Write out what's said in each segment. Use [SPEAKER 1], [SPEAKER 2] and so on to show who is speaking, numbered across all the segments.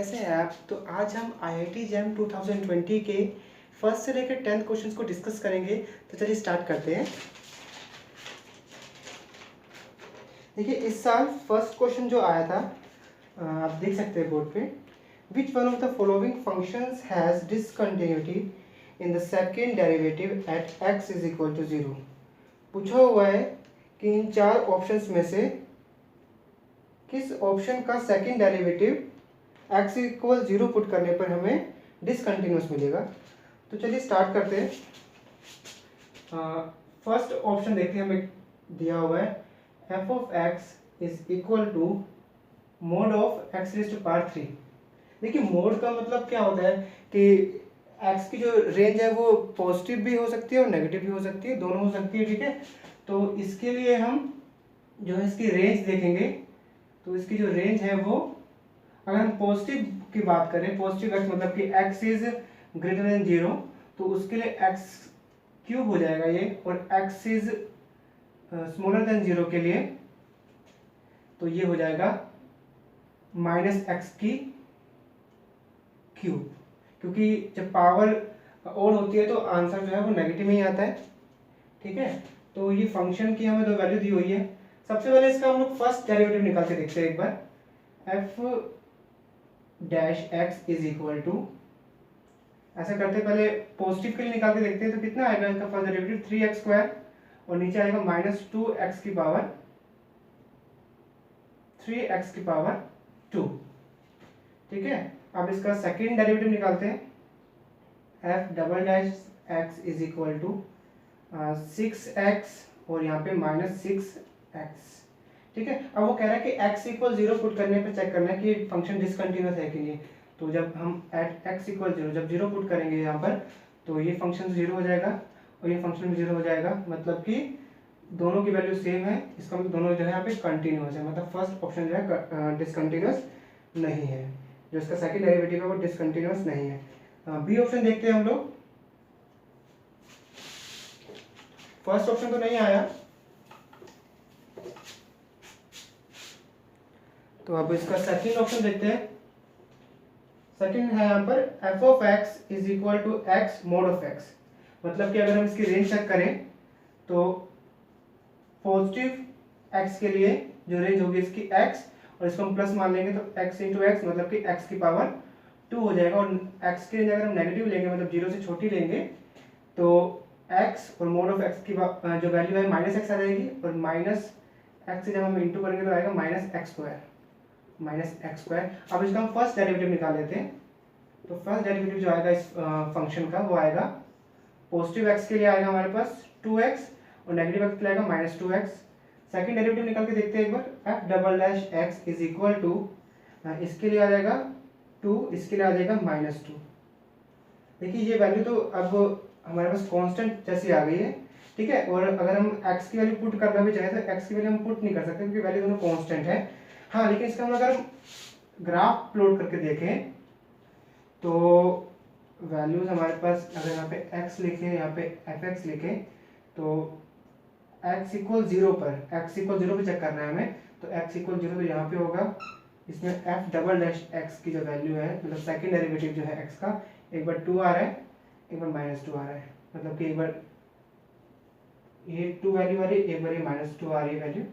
[SPEAKER 1] कैसे हैं आप। तो आज हम IIT जैम 2020 के फर्स्ट से लेकर 10th क्वेश्चंस को डिस्कस करेंगे। तो चलिए स्टार्ट करते हैं। देखिए इस साल फर्स्ट क्वेश्चन जो आया था आप देख सकते हैं बोर्ड पे, which one of the following functions has discontinuity in the second derivative at x is equal to 0। पूछा हुआ है कि इन चार ऑप्शंस में से किस ऑप्शन का second derivative x equal 0 put करने पर हमें डिसकंटिन्यूस मिलेगा। तो चलिए स्टार्ट करते हैं। फर्स्ट ऑप्शन देखते हैं, हमें दिया हुआ है f of x is equal to mod of x raise to power 3। देखिए मोड का मतलब क्या होता है कि x की जो रेंज है वो पॉजिटिव भी हो सकती है और नेगेटिव भी हो सकती है, दोनों हो सकती है, ठीक है। तो इसके लिए हम जो है इसकी रेंज देखेंगे। तो इसकी जो रेंज है वो, अगर हम पॉजिटिव की बात करें, पॉजिटिव x मतलब कि x इज ग्रेटर देन 0, तो उसके लिए x क्यूब हो जाएगा ये, और x इज स्मॉलर देन 0 के लिए तो ये हो जाएगा माइनस एक्स की क्यूब, क्योंकि जब पावर ओड होती है तो आंसर जो है वो नेगेटिव ही आता है, ठीक है। तो ये फंक्शन की हमें दो वैल्यू दी हुई है। सबसे पहले इसका हम लोग फर्स्ट डेरिवेटिव निकाल के देखते हैं एक बार। f dash x is equal to, ऐसा करते पहले पॉजिटिव के लिए निकाल के देखते हैं। तो कितना आएगा इसका फर्स्ट डेरिवेटिव 3x स्क्वायर, और नीचे आएगा माइनस 2x की पावर 3x की पावर 2, ठीक है। अब इसका सेकेंड डेरिवेटिव निकालते हैं। f double dash x is equal to 6x और यहाँ पे माइनस 6x, ठीक है। अब वो कह रहा है कि x इक्वल 0 पुट करने पे चेक करना है कि फंक्शन डिसकंटिन्यूअस है कि नहीं। तो जब हम एट x इक्वल 0 जब 0 पुट करेंगे यहाँ पर, तो ये फंक्शन 0 हो जाएगा और ये फंक्शन भी 0 हो जाएगा, मतलब कि दोनों की वैल्यू सेम है। इसका मतलब दोनों जो है यहाँ पे कंटिन्यूअस है, मतलब फर्स्ट ऑप्शन जो है डिसकंटिन्यूअस नहीं है, जो इसका सेकेंड डेरिवेटिव है वो डिसकंटिन्यूअस नहीं है। बी ऑप्शन देखते हैं हम लोग। फर्स्ट ऑप्शन तो नहीं आया, तो अब इसका सेकंड ऑप्शन देखते हैं। सेकंड है यहाँ पर f of x is equal to x mod of x, मतलब कि अगर हम इसकी रेंज चेक करें तो पॉजिटिव x के लिए जो रेंज होगी इसकी x, और इसको हम प्लस मान लेंगे तो x इंटू एक्स मतलब कि x की पावर 2 हो जाएगा। और x की रेंज अगर हम नेगेटिव लेंगे मतलब 0 से छोटी लेंगे तो x और मोड ऑफ x की जो वैल्यू है माइनस एक्स आ जाएगी, और माइनस एक्स से जब हम इंटू करेंगे तो आएगा minus x square, minus x square. अब इसका हम फर्स्ट डेरिवेटिव निकाल लेते हैं। तो फर्स्ट डेरिवेटिव जो आएगा इस फंक्शन का वो आएगा पॉजिटिव x के लिए आएगा हमारे पास 2x, और नेगेटिव x के लिए आएगा माइनस 2x। सेकेंड डेरिवेटिव निकाल के देखते हैं एक बार। f double dash x is equal to, इसके लिए आ जाएगा 2, इसके लिए आ जाएगा माइनस 2। देखिए ये वैल्यू तो अब हमारे पास कांस्टेंट जैसी आ गई है, ठीक है। और अगर हम x की वैल्यू पुट करना भी चाहे तो x की वैल्यू हम पुट नहीं कर सकते क्योंकि वैल्यू दोनों कांस्टेंट है। हाँ, लेकिन इसका हम अगर ग्राफ प्लॉट करके देखें तो वैल्यूज हमारे पास, अगर यहाँ पे x लिखे, यहाँ पे fx लिखे, तो x इक्वल 0 पर, x इक्वल 0 पे चेक करना है हमें। तो x इक्वल 0 तो यहाँ पे होगा, इसमें f डबल डैश x की जो वैल्यू है, मतलब सेकेंड डेरिवेटिव जो है x का, एक बार 2 आ रहा है, एक बार माइनस 2 आ रहा है, मतलब कि एक बार ये 2 वैल्यू आ रही है, एक बार ये माइनस 2 आ रही है वैल्यू।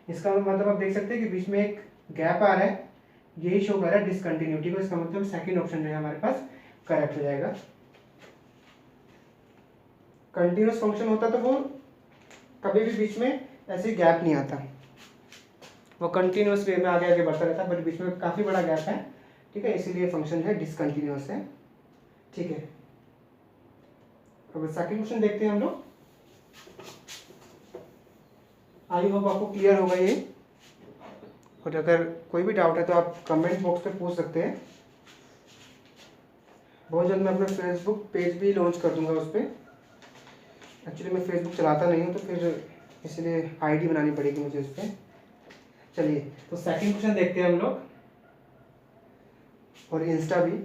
[SPEAKER 1] इसका मतलब आप देख सकते हैं कि बीच में एक गैप आ रहा है, यही शो कर रहा है डिसकंटिन्यूटी को। इसका मतलब सेकंड ऑप्शन जो है हमारे पास करेक्ट हो जाएगा। कंटिन्यूअस फंक्शन होता तो वो कभी भी बीच में ऐसे गैप नहीं आता, वो कंटिन्यूअस वे में आगे आगे बढ़ता रहता है, बट बीच में काफ़ी बड़ा गैप है, ठीक है, इसीलिए फंक्शन जो है डिसकंटिन्यूअस है, ठीक है। अब सेकंड क्वेश्चन देखते हैं हम लोग। आई होप आपको क्लियर होगा ये, और अगर कोई भी डाउट है तो आप कमेंट बॉक्स पे पूछ सकते हैं। बहुत जल्द मैं अपना फेसबुक पेज भी लॉन्च कर दूंगा उस पर। एक्चुअली मैं फेसबुक चलाता नहीं हूँ तो फिर इसलिए आईडी बनानी पड़ेगी मुझे उस पर। चलिए तो सेकंड क्वेश्चन देखते हैं हम लोग, और इंस्टा भी।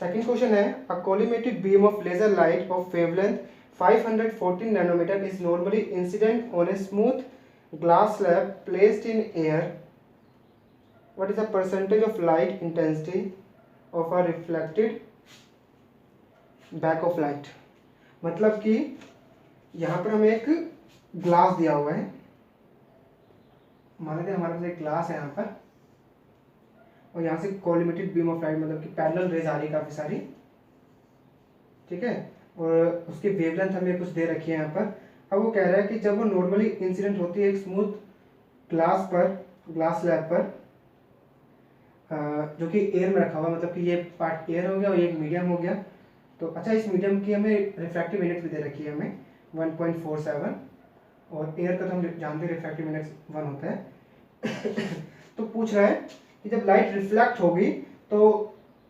[SPEAKER 1] सेकंड क्वेश्चन है, a collimated beam of laser light of wavelength 514 nanometre is normally incident on a smooth glass slab placed in air what is the percentage of light intensity of a reflected back of light. मतलब कि यहाँ पर हमें एक glass दिया हुआ है, मान लीजिए हमारे पास एक ग्लास है यहाँ पर, और यहाँ से कोलिमेटेड बीम ऑफ लाइट मतलब कि पैरेलल रेज आ रही है काफ़ी सारी, ठीक है, और उसकी वेवलेंथ हमें कुछ दे रखी है यहाँ पर। अब वो कह रहा है कि जब वो नॉर्मली इंसिडेंट होती है एक स्मूथ ग्लास पर, ग्लास स्लैब पर, जो कि एयर में रखा हुआ, मतलब कि ये पार्ट एयर हो गया और ये एक मीडियम हो गया। तो अच्छा, इस मीडियम की हमें रिफ्रैक्टिव इंडेक्स भी दे रखी है हमें 1.47, और एयर का तो हम जानते हैं रिफ्रैक्टिव इंडेक्स 1 होता है। तो पूछ रहा है कि जब लाइट रिफ्लेक्ट होगी तो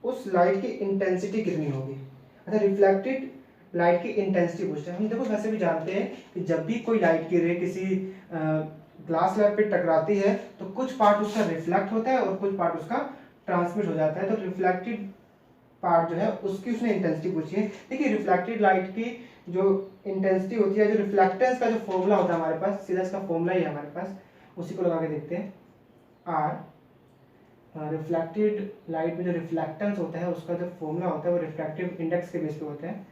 [SPEAKER 1] उस लाइट की इंटेंसिटी कितनी होगी। अच्छा, रिफ्लेक्टेड लाइट की इंटेंसिटी पूछते हैं। हम देखो वैसे भी जानते हैं कि जब भी कोई लाइट की रे किसी ग्लास स्लैब पे टकराती है तो कुछ पार्ट उसका रिफ्लेक्ट होता है और कुछ पार्ट उसका ट्रांसमिट हो जाता है। तो रिफ्लेक्टेड पार्ट जो है उसकी उसने इंटेंसिटी पूछी है। देखिए, रिफ्लेक्टेड लाइट की जो इंटेंसिटी होती है, जो रिफ्लेक्टेंस का जो फॉर्मूला होता है हमारे पास, सीधा इसका फॉर्मूला ही है हमारे पास, उसी को लगा के देखते हैं। आर रिफ्लेक्टेड लाइट में जो रिफ्लेक्टेंस होता है उसका जो फॉर्मूला होता है वो रिफ्रैक्टिव इंडेक्स के बेस पे होता है,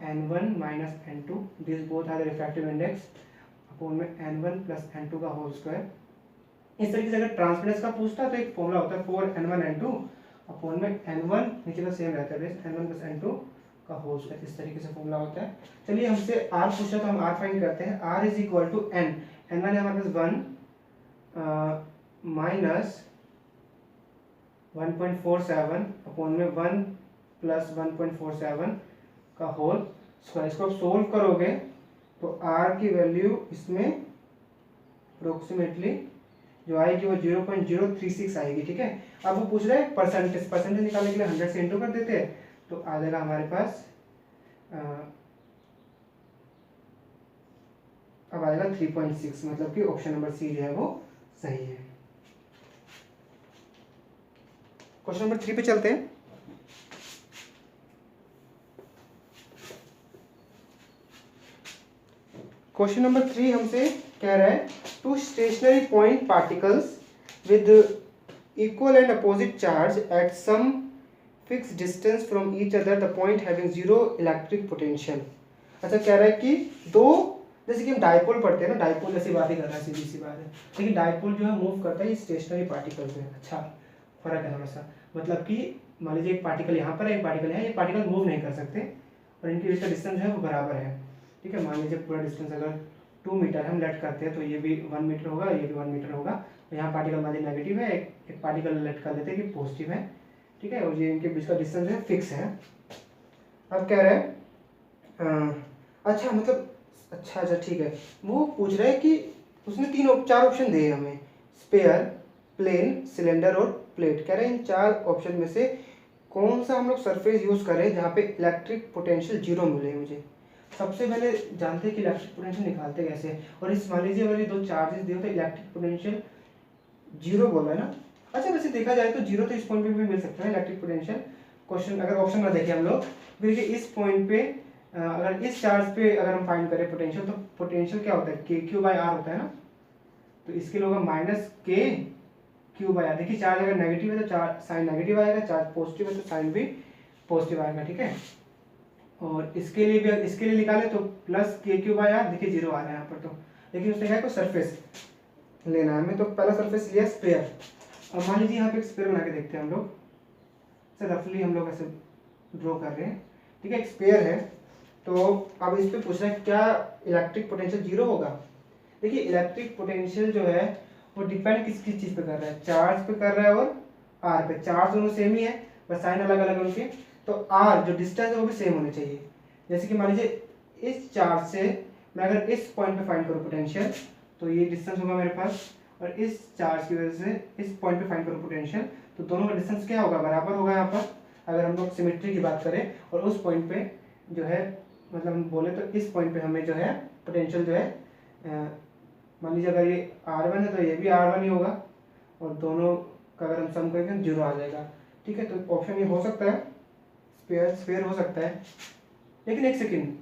[SPEAKER 1] n1 minus n2, this both are the refractive index upon में n1 प्लस n2 का होल स्क्वायर। इस तरीके से अगर ट्रांसमिटेंस का पूछता है तो एक फॉर्मूला होता है 4n1 n2 अपॉन में n1 नीचे का सेम रहता है बेस n1 प्लस n2 का होल स्क्वायर। इस तरीके से फॉर्मूला होता है। चलिए, हमसे r पूछा तो हम r फाइंड करते हैं। r is equal to n, n1 है हमारे पास 1 माइनस 1.47 अपॉन में 1 प्लस 1.47 का होल स्क्वायर। इसको आप सोल्व करोगे तो r की वैल्यू इसमें अप्रोक्सीमेटली जो आएगी वो 0.036 आएगी, ठीक है। अब वो पूछ रहे हैं परसेंटेज, परसेंटेज निकालने के लिए 100 से इंटू कर देते हैं तो आ जाएगा हमारे पास अब आएगा 3.6, मतलब कि ऑप्शन नंबर सी जो है वो सही है। क्वेश्चन नंबर 3 पे चलते हैं। क्वेश्चन नंबर 3 हमसे कह रहा है two stationary point particles with equal and opposite charge at some fix distance from each other, the point having zero electric potential. अच्छा, कह रहा है कि दो, जैसे कि हम डाइपोल पढ़ते हैं ना, डाइपोल जैसी बात ही कर रहा है, सीधी सी बात है। लेकिन डाइपोल जो है मूव करता है, ये स्टेशनरी पार्टिकल में। अच्छा, फर्क है थोड़ा सा, मतलब कि मान लीजिए एक पार्टिकल यहाँ पर है, एक पार्टिकल यहाँ, ये पार्टिकल मूव नहीं कर सकते और इनके बीच का डिस्टेंस है वो बराबर है, ठीक है। मान लीजिए पूरा डिस्टेंस अगर 2 मीटर हम लेट करते हैं तो ये भी 1 मीटर होगा, ये भी 1 मीटर होगा। तो यहाँ पार्टिकल मान लीजिए नेगेटिव है, एक पार्टिकल लेट कर लेते हैं कि पॉजिटिव है, ठीक है, और ये इनके बीच का डिस्टेंस है फिक्स है। अब कह रहे हैं अच्छा, मतलब अच्छा ठीक है, वो पूछ रहे हैं कि उसने 4 ऑप्शन दिए हमें, स्पेयर, प्लेन, सिलेंडर और प्लेट। कह रहे हैं इन 4 ऑप्शन में से कौन सा हम लोग सरफेस यूज करें जहाँ पे इलेक्ट्रिक पोटेंशियल जीरो मिले मुझे। सबसे पहले जानते हैं कि इलेक्ट्रिक पोटेंशियल निकालते कैसे, और इस मान लीजिए अगर ये 2 चार्जेस दिए तो इलेक्ट्रिक पोटेंशियल जीरो बोला है ना। अच्छा, वैसे देखा जाए तो जीरो तो इस पॉइंट पे भी मिल सकता है इलेक्ट्रिक पोटेंशियल। क्वेश्चन अगर ऑप्शन ना देखें हम लोग, देखिए इस पॉइंट पे अगर इस चार्ज पे अगर हम फाइंड करें पोटेंशियल, तो पोटेंशियल क्या होता है, के क्यू बाई आर होता है ना। तो इसके लिए होगा माइनस के क्यू बाई आर। देखिए, चार्ज अगर नेगेटिव है तो चार्ज साइन नेगेटिव आएगा, चार्ज पॉजिटिव है तो साइन भी पॉजिटिव आएगा, ठीक है। और इसके लिए भी, इसके लिए निकाले तो प्लस के क्यू बाई आर, देखिए जीरो आ रहा है यहाँ पर। तो लेकिन उसने कहा कोई सरफेस लेना है हमें, तो पहला सरफेस लिया स्पेयर। अब मान लीजिए यहाँ पे एक स्पेयर बना के देखते हैं हम लोग, सर रफली हम लोग ऐसे ड्रॉ कर रहे हैं, ठीक है, एक स्पेयर है। तो अब इस पे पूछ रहा है क्या इलेक्ट्रिक पोटेंशियल जीरो होगा। देखिए, इलेक्ट्रिक पोटेंशियल जो है वो डिपेंड किस किस चीज़ पे कर रहा है, चार्ज पे कर रहा है और आर पे। चार्ज दोनों सेम ही है, बस साइन अलग अलग है उनके। तो आर जो डिस्टेंस है वो भी सेम होनी चाहिए। जैसे कि मान लीजिए इस चार्ज से मैं अगर इस पॉइंट पे फाइंड करूँ पोटेंशियल, तो ये डिस्टेंस होगा मेरे पास, और इस चार्ज की वजह से इस पॉइंट पे फाइंड करूँ पोटेंशियल, तो दोनों का डिस्टेंस क्या होगा, बराबर होगा यहाँ पर। अगर हम लोग सिमेट्री की बात करें और उस पॉइंट पे जो है, मतलब हम बोले तो इस पॉइंट पे हमें जो है पोटेंशियल जो है, मान लीजिए अगर ये R1 है तो ये भी R1 ही होगा, और दोनों का अगर हम सम करेंगे जीरो आ जाएगा, ठीक है। तो ऑप्शन ये हो सकता है, स्पेयर हो सकता है। लेकिन एक सेकेंड,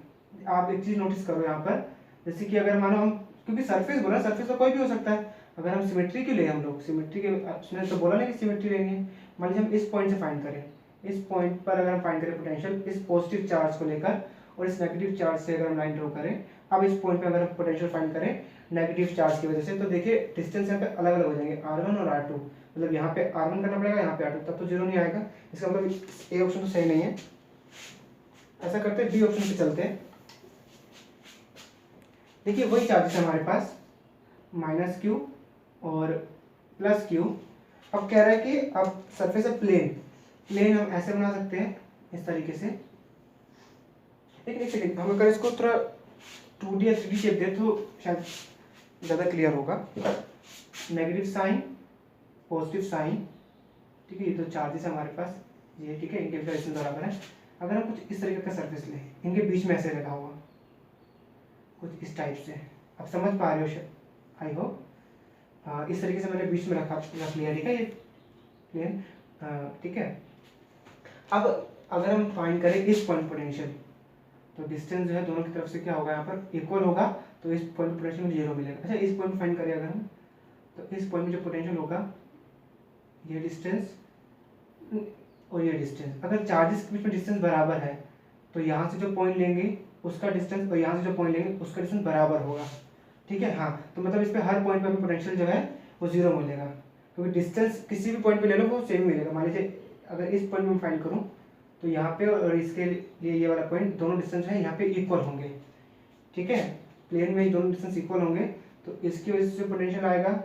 [SPEAKER 1] आप एक चीज़ नोटिस करो यहाँ पर, जैसे कि अगर मानो हम, क्योंकि सरफेस बोला, सरफेस तो कोई भी हो सकता है, अगर हम सिमेट्री क्यों ले, हम लोग सिमेट्री के उसने तो बोला नहीं कि सिमेट्री लेनी है। मान लीजिए हम इस पॉइंट से फाइंड करें, इस पॉइंट पर अगर हम फाइंड करें पोटेंशियल इस पॉजिटिव चार्ज को लेकर और इस नेगेटिव चार्ज से अगर हम लाइन ड्रॉ करें, अब इस पॉइंट पे अगर हम पोटेंशियल फाइंड करें नेगेटिव चार्ज की वजह से, तो देखिए डिस्टेंस यहाँ पे अलग अलग हो जाएंगे R1 और R2, मतलब यहाँ पे R1 करना पड़ेगा, यहाँ पे R2, तब तो जीरो नहीं आएगा। इसका मतलब ए ऑप्शन तो सही नहीं है। ऐसा करते हैं बी ऑप्शन पे चलते हैं। देखिए वही चार्जेस है हमारे पास -q और +q। अब कह रहा है कि अब सरफेस है प्लेन हम ऐसे बना सकते हैं इस तरीके से। लेकिन एक सेकेंड, हम अगर इसको थोड़ा 2D या 3D शेप दे तो शायद ज़्यादा क्लियर होगा। नेगेटिव साइन, पॉजिटिव साइन, ठीक है, ये तो चार्जेस है हमारे पास ये, ठीक है, इनके डायरेक्शन बराबर है। अगर हम कुछ इस तरीके का सरफेस लें, इनके बीच में ऐसे लगा हुआ कुछ इस टाइप से, आप समझ पा रहे हो आई होप। इस तरीके से मैंने बीच में रख लिया, ठीक है, ये प्लेन, ठीक है। अब अगर हम फाइंड करें इस पॉइंट पोटेंशियल, तो डिस्टेंस जो है दोनों की तरफ से क्या होगा, यहाँ पर इक्वल होगा, तो इस पॉइंट पोटेंशियल में 0 मिलेगा। अच्छा, इस पॉइंट फाइंड करें अगर हम, तो इस पॉइंट में जो पोटेंशियल होगा ये डिस्टेंस और ये डिस्टेंस, अगर चार्जेस के बीच में डिस्टेंस बराबर है तो यहाँ से जो पॉइंट लेंगे उसका डिस्टेंस और यहाँ से जो पॉइंट लेंगे उसका डिस्टेंस बराबर होगा, ठीक है। हाँ, तो मतलब इस पे हर पॉइंट पे हमें पोटेंशियल जो है वो 0 मिलेगा, क्योंकि डिस्टेंस किसी भी पॉइंट पे ले लो वो सेम मिलेगा। मान लीजिए अगर इस पॉइंट में फाइंड करूँ तो यहाँ पे और इसके लिए ये वाला पॉइंट, दोनों डिस्टेंस है यहाँ पे इक्वल होंगे, ठीक है, प्लेन में दोनों डिस्टेंस इक्वल होंगे, तो इसकी वजह से जो पोटेंशियल आएगा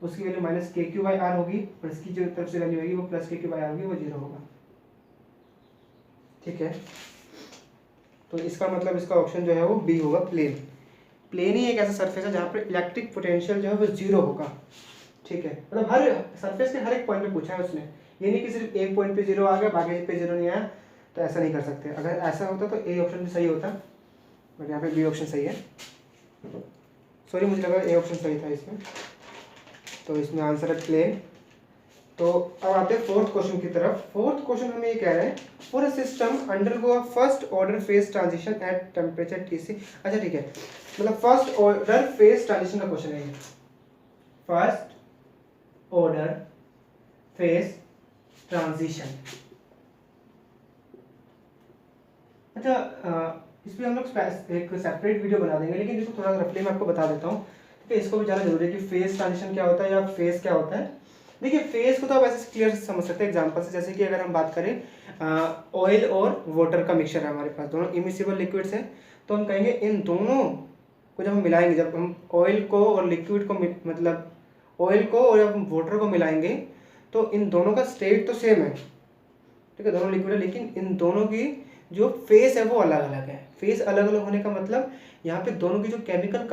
[SPEAKER 1] उसकी वैल्यू -kq/r होगी और इसकी जो तरफ से वैल्यू आएगी वो +kq/r होगी, वो 0 होगा, ठीक है। तो इसका मतलब इसका ऑप्शन जो है वो बी होगा, प्लेन ही एक ऐसा सरफेस है जहाँ पर इलेक्ट्रिक पोटेंशियल जो है वो 0 होगा, ठीक है। मतलब हर सरफेस के हर एक पॉइंट पे पूछा है उसने, ये नहीं कि सिर्फ एक पॉइंट पे 0 आ गया बाकी पे 0 नहीं आया, तो ऐसा नहीं कर सकते। अगर ऐसा होता तो ए ऑप्शन भी सही होता, बट यहाँ पे बी ऑप्शन सही है। सॉरी, मुझे लगा ए ऑप्शन सही था इसमें, तो इसमें आंसर है प्लेन। तो अब आते हैं फोर्थ क्वेश्चन की तरफ। फोर्थ क्वेश्चन हमें ये कह रहे हैं, for a system undergo a first order phase transition at temperature Tc। अच्छा ठीक है, मतलब फर्स्ट ऑर्डर फेज ट्रांजिशन का क्वेश्चन है ये, फर्स्ट ऑर्डर फेज ट्रांजिशन। अच्छा, इस पर हम लोग एक सेपरेट वीडियो बना देंगे, लेकिन इसको थोड़ा रफली मैं आपको बता देता हूँ, ठीक है। इसको भी जानना जरूरी है कि फेज ट्रांजिशन क्या होता है या फेज क्या होता है। देखिए फेज को तो आप ऐसे क्लियर समझ सकते हैं एग्जांपल से, जैसे कि अगर हम बात करें ऑयल और वाटर का मिक्सचर है हमारे पास, दोनों इमिसिबल लिक्विड्स हैं, तो हम कहेंगे इन दोनों को जब हम मिलाएंगे, जब हम ऑयल को और लिक्विड को मतलब ऑयल को और जब हम वाटर को मिलाएंगे तो इन दोनों का स्टेट तो सेम है, ठीक है, दोनों लिक्विड है, लेकिन इन दोनों की जो फेस है वो अलग अलग है। फेस अलग अलग होने का मतलब यहाँ पे दोनों की जो केमिकल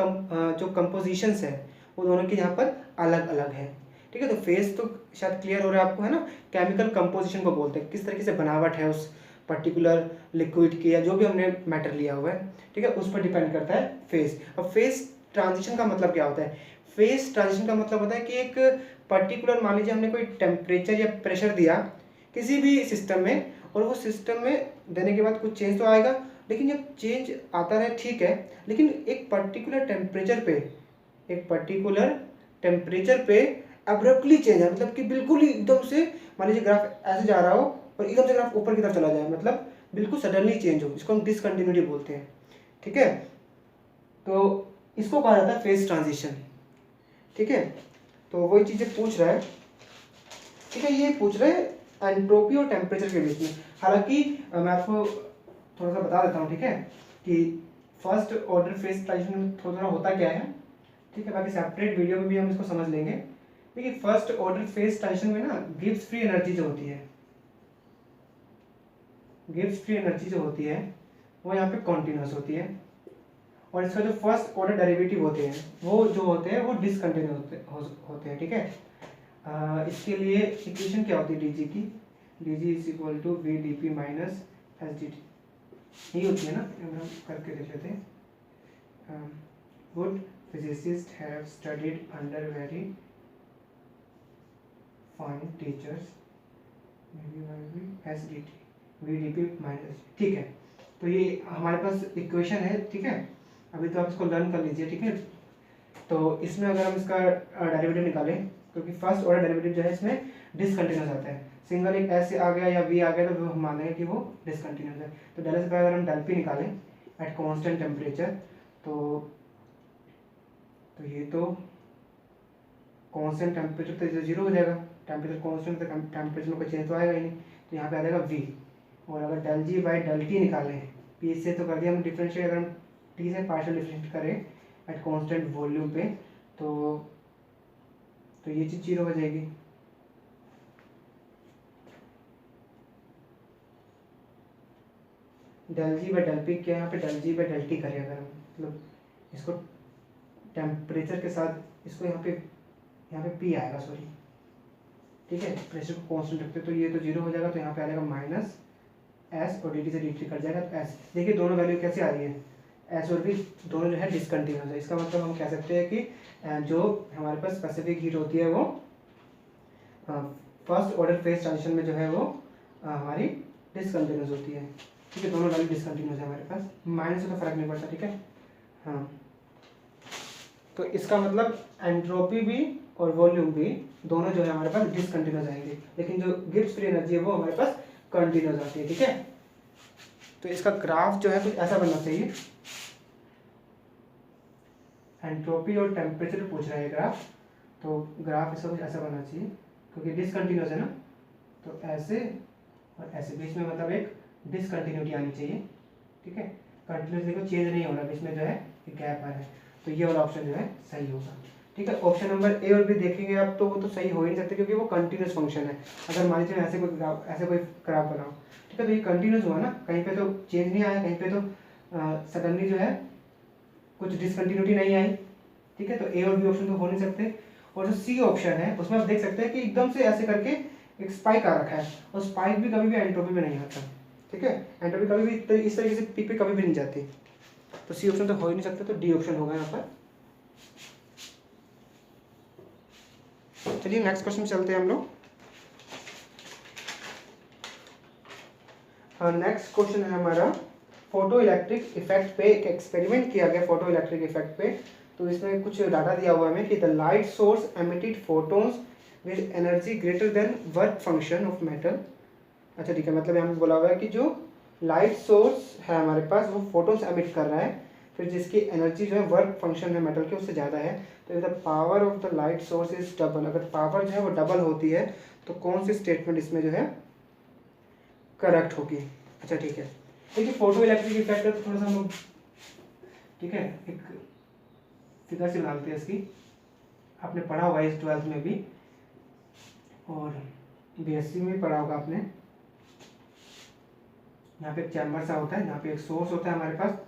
[SPEAKER 1] जो कंपोजिशंस है वो दोनों की यहाँ पर अलग अलग है, ठीक है। तो फेस तो शायद क्लियर हो रहा है आपको, है ना, केमिकल कंपोजिशन को बोलते हैं, किस तरीके से बनावट है उस पर्टिकुलर लिक्विड की या जो भी हमने मैटर लिया हुआ है, ठीक है, उस पर डिपेंड करता है फेस। अब फेस ट्रांजिशन का मतलब क्या होता है? फेस ट्रांजिशन का मतलब होता है कि एक पर्टिकुलर, मान लीजिए हमने कोई टेम्परेचर या प्रेशर दिया किसी भी सिस्टम में, और वो सिस्टम में देने के बाद कुछ चेंज तो आएगा, लेकिन जब चेंज आता रहे ठीक है, लेकिन एक पर्टिकुलर टेम्परेचर पे अब्रप्टली चेंज है, मतलब कि बिल्कुल ही एकदम से, मान लीजिए ग्राफ ऐसे जा रहा हो और एकदम से ग्राफ ऊपर की तरफ चला जाए, मतलब बिल्कुल सडनली चेंज हो, इसको हम डिसकंटिन्यूटी बोलते हैं, ठीक है। तो इसको कहा जाता है फेज ट्रांजिशन, ठीक है। तो वही चीज़ें पूछ रहा है, ठीक है, ये पूछ रहे हैं एंट्रोपी और टेम्परेचर के बीच में। हालांकि मैं आपको थोड़ा सा बता देता हूँ, ठीक है, कि फर्स्ट ऑर्डर फेज ट्रांजिशन में थोड़ा होता क्या है, ठीक है, बाकी सेपरेट वीडियो में भी हम इसको समझ लेंगे। देखिए फर्स्ट ऑर्डर फेज ट्रांजिशन में ना गिब्स फ्री एनर्जी जो होती है, गिब्स फ्री एनर्जी जो होती है वो यहाँ पे कॉन्टिन्यूस होती है, और इसका जो फर्स्ट ऑर्डर डेरिवेटिव होते हैं वो जो होते हैं वो डिसकंटिन्यूस होते हैं, ठीक है। इसके लिए इक्वेशन क्या होती है dg की, dg is equal to vdp minus sdt, यही होती है ना, हम करके देख लेते हैं। Good physicists have studied under very fine teachers, sdt vdp minus, ठीक है। तो ये हमारे पास इक्वेशन है, ठीक है, अभी तो आप इसको लर्न कर लीजिए, ठीक है। तो इसमें अगर हम इसका डेरिवेटिव निकालें, क्योंकि फर्स्ट ऑर्डर डेरिवेटिव जो है इसमें डिसकंटिन्यूस आता है, सिंगल एक ऐसे आ गया या वी आ गया तो हम मानेंगे कि वो डिसकंटिन्यूस है। तो डेल एस बाय अगर हम डेल पी निकालें एट कांस्टेंट टेम्परेचर, तो ये तो कांस्टेंट टेम्परेचर तो जीरो हो जाएगा, टेम्परेचर कांस्टेंट तो टेम्परेचर में कोई चेंज तो आएगा ही नहीं, तो यहाँ पे आ जाएगा वी। और अगर del G by del T निकालें, पी से तो कर दिया हम डिफरेंशिएट, अगर हम टी से पार्शियल डिफरेंशिएट करें एट कांस्टेंट वॉल्यूम पे, तो ये चीज़ जीरो हो जाएगी। Del G by del P क्या, यहाँ पे del G by del T करें अगर हम, मतलब इसको टेम्परेचर के साथ इसको यहाँ पे पी आएगा, सॉरी, ठीक है, प्रेशर को कांस्टेंट रखते तो ये तो जीरो हो जाएगा, तो यहाँ पे आ जाएगा माइनस एस और डी टी से डी टी कट जाएगा, तो एस। देखिए दोनों वैल्यू कैसे आ रही है, एस और बी दोनों जो है डिसकंटिन्यूस है। इसका मतलब हम कह सकते हैं कि जो हमारे पास स्पेसिफिक हीट होती है वो फर्स्ट ऑर्डर फेज ट्रांजिशन में जो है वो हमारी डिसकंटिन्यूस होती है, ठीक है, दोनों वैल्यू डिसकंटिन्यूस है हमारे पास, माइनस से तो फर्क नहीं पड़ता, ठीक है। हाँ, तो इसका मतलब एंट्रोपी भी और वॉल्यूम भी दोनों जो है हमारे पास डिसकंटिन्यूस आएंगे, लेकिन जो गिब्स फ्री एनर्जी है वो हमारे पास कंटिन्यूस आती है, ठीक है। तो इसका ग्राफ जो है कुछ ऐसा बनना चाहिए, एंट्रोपी और टेम्परेचर पूछ रहा है ग्राफ, तो ग्राफ इसका कुछ ऐसा बनना चाहिए, क्योंकि डिसकंटिन्यूस है ना, तो ऐसे और ऐसे बीच में मतलब एक डिसकंटिन्यूटी आनी चाहिए, ठीक है। कंटिन्यूस देखो चेंज नहीं हो रहा, बीच में जो है एक गैप आ रहा है, तो ये वाला ऑप्शन जो है सही होगा, ठीक है। ऑप्शन नंबर ए और बी देखेंगे आप तो वो तो सही हो ही नहीं सकते, क्योंकि वो कंटिन्यूस फंक्शन है। अगर मान लीजिए ऐसे कोई ग्राफ बनाओ, ठीक है, तो ये कंटिन्यूस हुआ ना, कहीं पे तो चेंज नहीं आया, कहीं पे तो सडनली जो है कुछ डिसकंटिन्यूटी नहीं आई, ठीक है, तो ए और बी ऑप्शन तो हो नहीं सकते। और जो सी ऑप्शन है उसमें आप देख सकते हैं कि एकदम से ऐसे करके एक स्पाइक आ रखा है, और स्पाइक भी कभी भी एंट्रोपी में नहीं आता, ठीक है, एंट्रोपी कभी भी इस तरीके से पीक पे कभी भी नहीं जाती, तो सी ऑप्शन तो हो ही नहीं सकता, तो डी ऑप्शन होगा यहाँ पर। चलिए नेक्स्ट क्वेश्चन चलते हैं हम लोग। हाँ, नेक्स्ट क्वेश्चन है हमारा फोटो इलेक्ट्रिक इफेक्ट पे। एक एक्सपेरिमेंट किया गया फोटो इलेक्ट्रिक इफेक्ट पे, तो इसमें कुछ डाटा दिया हुआ है हमें कि the light source emitted photons with energy greater than work function of metal. अच्छा ठीक है, मतलब यहाँ पे बोला हुआ है कि जो लाइट सोर्स है हमारे पास वो फोटोन्स एमिट कर रहा है, फिर जिसकी एनर्जी जो है वर्क फंक्शन है मेटल के उससे ज़्यादा है, तो the power of the light source is double. अगर पावर जो है वो डबल होती है तो कौन सी स्टेटमेंट इसमें जो है करेक्ट होगी। अच्छा ठीक है, देखिए फोटो इलेक्ट्रिक इफेक्ट है तो थोड़ा सा हम लोग, ठीक है, एक फिगर से बनाते हैं इसकी, आपने पढ़ा होगा इस 12th में भी और बीएससी में भी पढ़ा होगा आपने। यहाँ पे एक चैम्बर सा होता है, यहाँ पे एक सोर्स होता है हमारे पास,